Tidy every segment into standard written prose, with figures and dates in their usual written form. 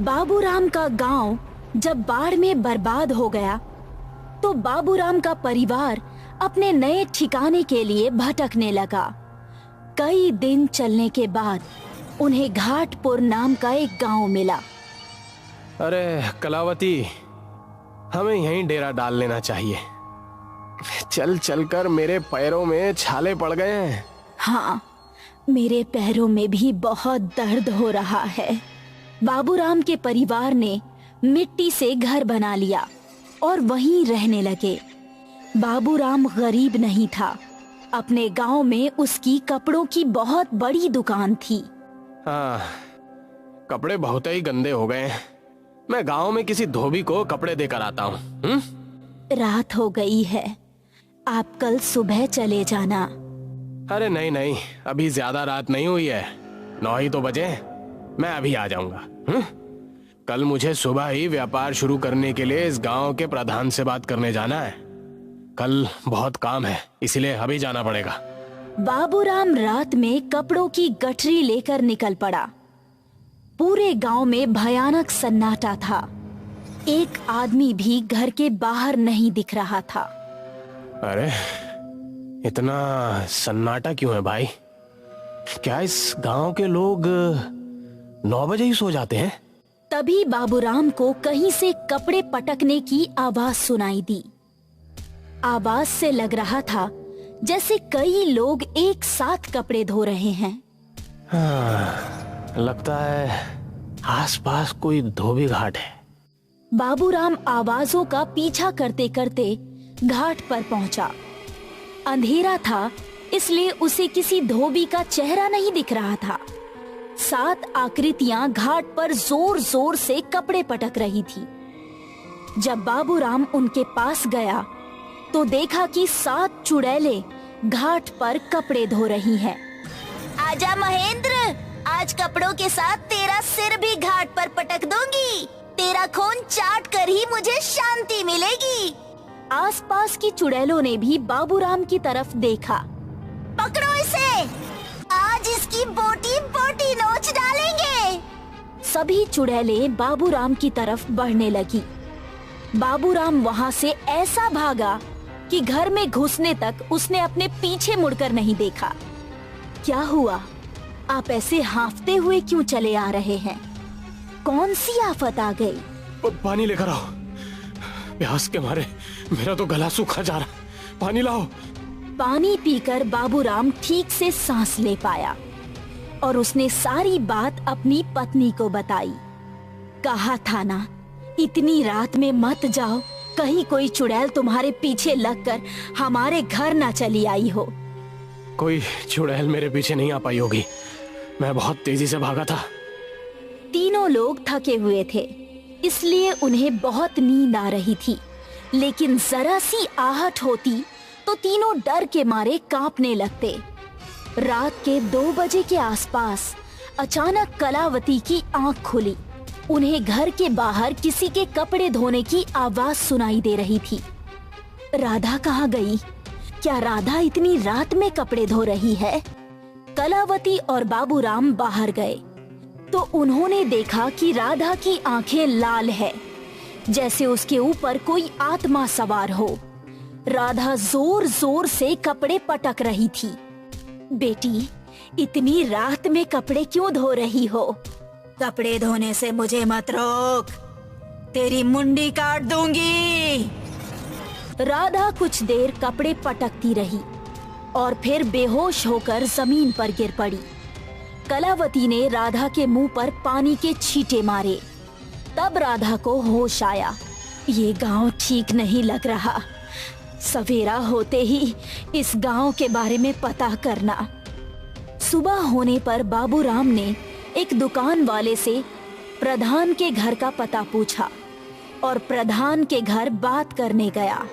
बाबूराम का गांव जब बाढ़ में बर्बाद हो गया तो बाबूराम का परिवार अपने नए ठिकाने के लिए भटकने लगा। कई दिन चलने के बाद उन्हें घाटपुर नाम का एक गांव मिला। अरे कलावती, हमें यहीं डेरा डाल लेना चाहिए। चल चलकर मेरे पैरों में छाले पड़ गए हैं। हाँ, मेरे पैरों में भी बहुत दर्द हो रहा है। बाबूराम के परिवार ने मिट्टी से घर बना लिया और वहीं रहने लगे। बाबूराम गरीब नहीं था। अपने गांव में उसकी कपड़ों की बहुत बड़ी दुकान थी। हाँ, कपड़े बहुत ही गंदे हो गए हैं। मैं गांव में किसी धोबी को कपड़े देकर आता हूँ। रात हो गई है, आप कल सुबह चले जाना। अरे नहीं नहीं, अभी ज्यादा रात नहीं हुई है, 9 ही तो बजे। मैं अभी आ जाऊंगा। कल मुझे सुबह ही व्यापार शुरू करने के लिए इस गांव के प्रधान से बात करने जाना है। कल बहुत काम है, इसलिए अभी जाना पड़ेगा। बाबूराम रात में कपड़ों की गठरी लेकर निकल पड़ा। पूरे गांव में भयानक सन्नाटा था। एक आदमी भी घर के बाहर नहीं दिख रहा था। अरे इतना सन्नाटा क्यों है भाई? क्या इस गांव के लोग 9 बजे ही सो जाते हैं? तभी बाबूराम को कहीं से कपड़े पटकने की आवाज सुनाई दी। आवाज से लग रहा था जैसे कई लोग एक साथ कपड़े धो रहे हैं। लगता है आसपास कोई धोबी घाट है। बाबूराम आवाजों का पीछा करते करते घाट पर पहुंचा। अंधेरा था, इसलिए उसे किसी धोबी का चेहरा नहीं दिख रहा था। 7 आकृतियां घाट पर जोर जोर से कपड़े पटक रही थी। जब बाबूराम उनके पास गया तो देखा कि 7 चुड़ैलें घाट पर कपड़े धो रही हैं। आजा महेंद्र, आज कपड़ों के साथ तेरा सिर भी घाट पर पटक दूंगी। तेरा खून चाट कर ही मुझे शांति मिलेगी। आसपास की चुड़ैलों ने भी बाबूराम की तरफ देखा। पकड़ो इसे, आज इसकी बोटी बोटी नोच डालेंगे। सभी चुड़ैलें बाबूराम की तरफ बढ़ने लगी। बाबूराम वहां से ऐसा भागा कि घर में घुसने तक उसने अपने पीछे मुड़कर नहीं देखा। क्या हुआ? आप ऐसे हांफते हुए क्यों चले आ रहे हैं? कौन सी आफत आ गई? पानी लेकर आओ, प्यास के मारे मेरा तो गला सूखा जा रहा। पानी लाओ। पानी पीकर बाबूराम ठीक से सांस ले पाया और उसने सारी बात अपनी पत्नी को बताई। कहा था ना, इतनी रात में मत जाओ, कहीं कोई चुड़ैल तुम्हारे पीछे लगकर हमारे घर ना चली आई हो। कोई चुड़ैल मेरे पीछे नहीं आ पाई होगी, मैं बहुत तेजी से भागा था। तीनों लोग थके हुए थे, इसलिए उन्हें बहुत नींद आ रही थी। लेकिन जरा सी आहट होती तो तीनों डर के मारे कांपने लगते। रात के 2 बजे के आसपास अचानक कलावती की आंख खुली। उन्हें घर के बाहर किसी के कपड़े धोने की आवाज सुनाई दे रही थी। राधा कहाँ गई? क्या राधा इतनी रात में कपड़े धो रही है? कलावती और बाबूराम बाहर गए तो उन्होंने देखा कि राधा की आंखें लाल है, जैसे उसके ऊपर कोई आत्मा सवार हो। राधा जोर जोर से कपड़े पटक रही थी। बेटी, इतनी रात में कपड़े क्यों धो रही हो? कपड़े धोने से मुझे मत रोक, तेरी मुंडी काट दूंगी। राधा कुछ देर कपड़े पटकती रही और फिर बेहोश होकर जमीन पर गिर पड़ी। कलावती ने राधा के मुंह पर पानी के छींटे मारे। तब राधा को होश आया। ये गांव ठीक नहीं लग रहा। सवेरा होते ही इस गांव के बारे में पता करना। सुबह होने पर बाबूराम ने एक दुकान वाले से प्रधान के घर का पता पूछा और प्रधान के घर बात करने गया।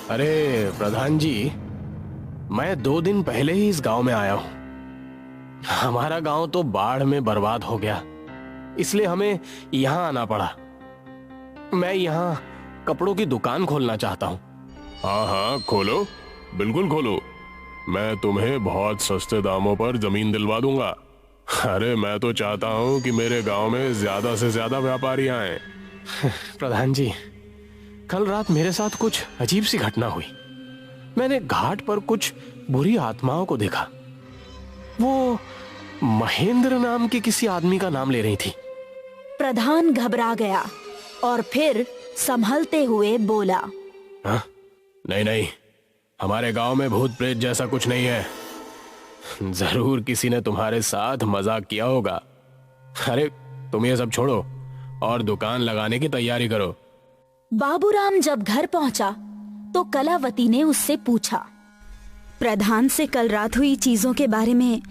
अरे प्रधान जी, मैं 2 दिन पहले ही इस गांव में आया हूँ। हमारा गांव तो बाढ़ में बर्बाद हो गया, इसलिए हमें यहाँ आना पड़ा। मैं यहाँ कपड़ों की दुकान खोलना चाहता हूँ। हाँ हाँ, खोलो, बिल्कुल खोलो। मैं तुम्हें बहुत सस्ते दामों पर जमीन दिलवा दूंगा। अरे मैं तो चाहता हूँ कि मेरे गांव में ज्यादा से ज्यादा व्यापारी आए। प्रधान जी, कल रात मेरे साथ कुछ अजीब सी घटना हुई। मैंने घाट पर कुछ बुरी आत्माओं को देखा। वो महेंद्र नाम के किसी आदमी का नाम ले रही थी। प्रधान घबरा गया और फिर संभलते हुए बोला, हाँ? नहीं नहीं, हमारे गांव में भूत प्रेत जैसा कुछ नहीं है। जरूर किसी ने तुम्हारे साथ मजाक किया होगा। अरे तुम ये सब छोड़ो और दुकान लगाने की तैयारी करो। बाबूराम जब घर पहुंचा तो कलावती ने उससे पूछा, प्रधान से कल रात हुई चीजों के बारे में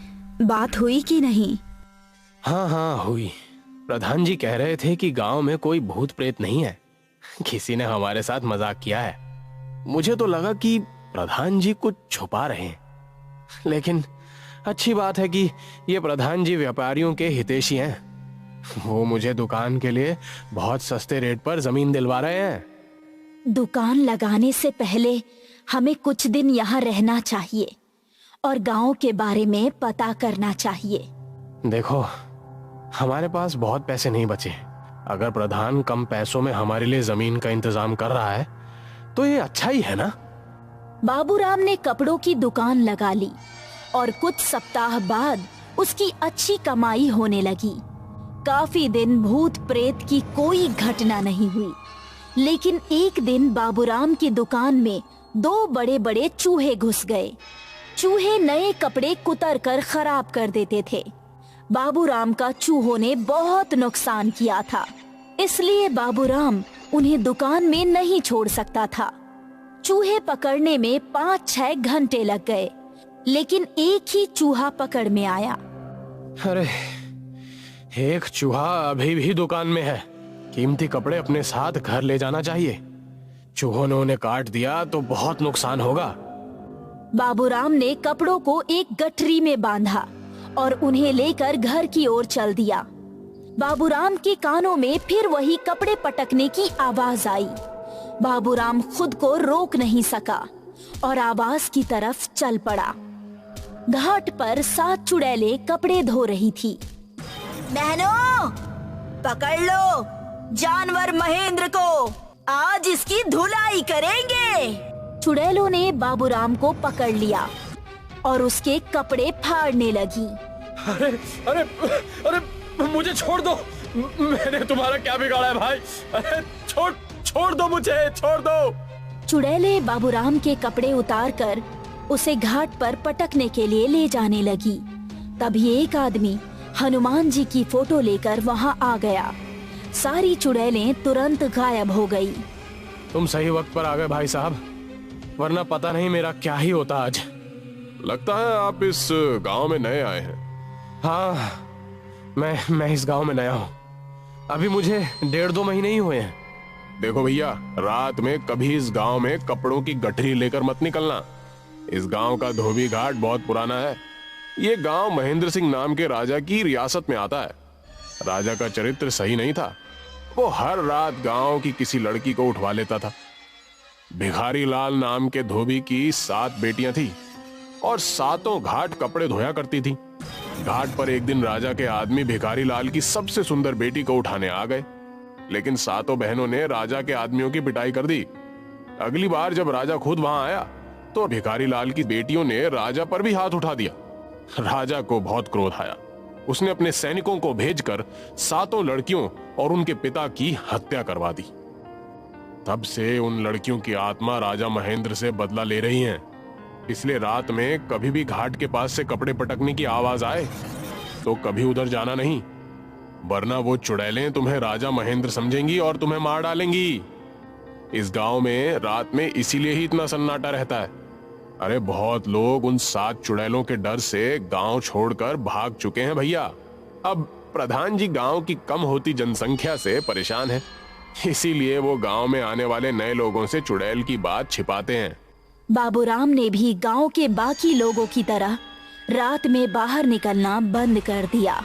बात हुई कि नहीं? हाँ हाँ हुई। प्रधान जी कह रहे थे कि गांव में कोई भूत प्रेत नहीं है, किसी ने हमारे साथ मजाक किया है। मुझे तो लगा कि प्रधान जी कुछ छुपा रहे हैं, लेकिन अच्छी बात है कि ये प्रधान जी व्यापारियों के हितैषी हैं। वो मुझे दुकान के लिए बहुत सस्ते रेट पर जमीन दिलवा रहे हैं। दुकान लगाने से पहले हमें कुछ दिन यहाँ रहना चाहिए और गांव के बारे में पता करना चाहिए। देखो, हमारे पास बहुत पैसे नहीं बचे। अगर प्रधान कम पैसों में हमारे लिए जमीन का इंतजाम कर रहा है तो ये अच्छा ही है ना। बाबूराम ने कपड़ों की दुकान लगा ली और कुछ सप्ताह बाद उसकी अच्छी कमाई होने लगी। काफी दिन भूत प्रेत की कोई घटना नहीं हुई, लेकिन एक दिन बाबूराम की दुकान में 2 बड़े बड़े चूहे घुस गए। चूहे नए कपड़े कुतर कर खराब कर देते थे। बाबूराम का चूहों ने बहुत नुकसान किया था, इसलिए बाबूराम उन्हें दुकान में नहीं छोड़ सकता था। चूहे पकड़ने में 5-6 घंटे लग गए, लेकिन एक ही चूहा पकड़ में आया। अरे, एक चूहा अभी भी दुकान में है। कीमती कपड़े अपने साथ घर ले जाना चाहिए। चूहों ने उन्हें काट दिया तो बहुत नुकसान होगा। बाबूराम ने कपड़ों को एक गठरी में बांधा और उन्हें लेकर घर की ओर चल दिया। बाबूराम के कानों में फिर वही कपड़े पटकने की आवाज आई। बाबूराम खुद को रोक नहीं सका और आवाज की तरफ चल पड़ा। घाट पर 7 चुड़ैलें कपड़े धो रही थी। बहनों, पकड़ लो जानवर महेंद्र को, आज इसकी धुलाई करेंगे। चुड़ैलों ने बाबूराम को पकड़ लिया और उसके कपड़े फाड़ने लगी। अरे अरे अरे, मुझे छोड़ दो। मैंने तुम्हारा क्या बिगाड़ा है भाई? अरे छोड़ दो मुझे, छोड़ दो। चुड़ैलें बाबूराम के कपड़े उतारकर उसे घाट पर पटकने के लिए ले जाने लगी। तभी एक आदमी हनुमान जी की फोटो लेकर वहां आ गया। सारी चुड़ैलें तुरंत गायब हो गई। तुम सही वक्त पर आ गए भाई साहब, वरना पता नहीं मेरा क्या ही होता आज। लगता है आप इस गांव में नए आए हैं। हाँ, मैं इस गांव में नया हूँ। अभी मुझे 1.5-2 महीने ही हुए हैं। देखो भैया, रात में कभी इस गांव में कपड़ों की गठरी लेकर मत निकलना। इस गांव का धोबी घाट बहुत पुराना है। ये गांव महेंद्र सिंह नाम के राजा की रियासत में आता है। राजा का चरित्र सही नहीं था। वो हर रात गांव की किसी लड़की को उठवा लेता था। भिखारी लाल नाम के धोबी की 7 बेटियां थी और 7 घाट कपड़े धोया करती थी। घाट पर एक दिन राजा के आदमी भिखारी लाल की सबसे सुंदर बेटी को उठाने आ गए, लेकिन 7 बहनों ने राजा के आदमियों की पिटाई कर दी। अगली बार जब राजा खुद वहां आया तो भिखारी लाल की बेटियों ने राजा पर भी हाथ उठा दिया। राजा को बहुत क्रोध आया। उसने अपने सैनिकों को भेजकर 7 लड़कियों और उनके पिता की हत्या करवा दी। तब से उन लड़कियों की आत्मा राजा महेंद्र से बदला ले रही हैं। इसलिए रात में कभी भी घाट के पास से कपड़े पटकने की आवाज आए तो कभी उधर जाना नहीं, वरना वो चुड़ैलें तुम्हें राजा महेंद्र समझेंगी और तुम्हें मार डालेंगी। इस गांव में रात में इसीलिए ही इतना सन्नाटा रहता है। अरे बहुत लोग उन 7 चुड़ैलों के डर से गांव छोड़कर भाग चुके हैं भैया। अब प्रधान जी गांव की कम होती जनसंख्या से परेशान है, इसीलिए वो गांव में आने वाले नए लोगों से चुड़ैल की बात छिपाते हैं। बाबूराम ने भी गांव के बाकी लोगों की तरह रात में बाहर निकलना बंद कर दिया।